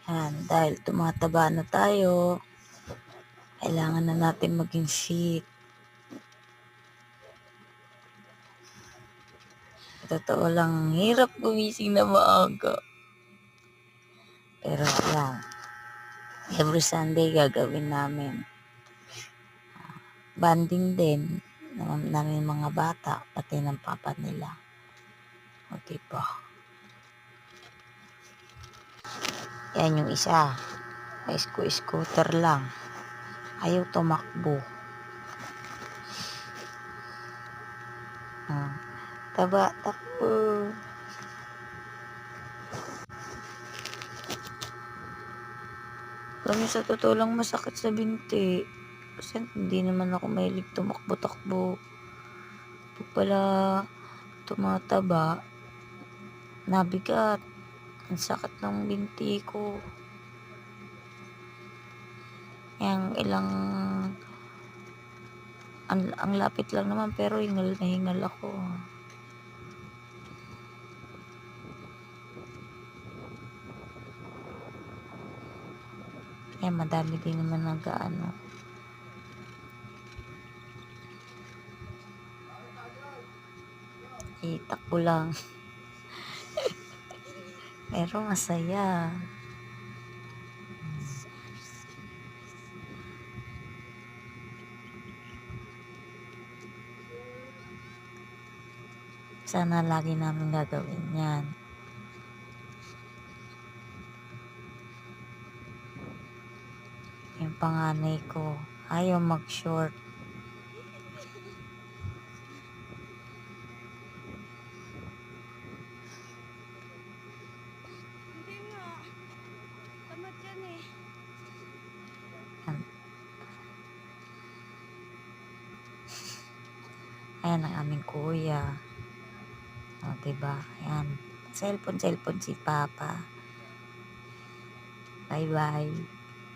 Yan, dahil tumataba na tayo, kailangan na natin maging fit. Totoo lang, hirap gumising na maaga. Pero yan, every Sunday gagawin namin. Banding din namin mga bata, pati ng papa nila. O diba? Yan yung isa, may scooter lang. Ayaw tumakbo. Taba, takbo. Kami sa totoo lang masakit sa binti. Kasi hindi naman ako mahilig tumakbo-takbo. Pag pala tumataba, nabigat. Ang sakit ng binti ko. Yang ilang ang lapit lang naman pero hingal na hingal ako. Madami din naman nag-ano. Takbo lang. Pero masaya. Sana lagi namin gagawin yan. Yung panganay ko, ayaw mag-short. Hindi nga. Tamad yan eh. Ayan ang aming kuya. O, diba? Ayan. Cellphone si Papa. Bye-bye.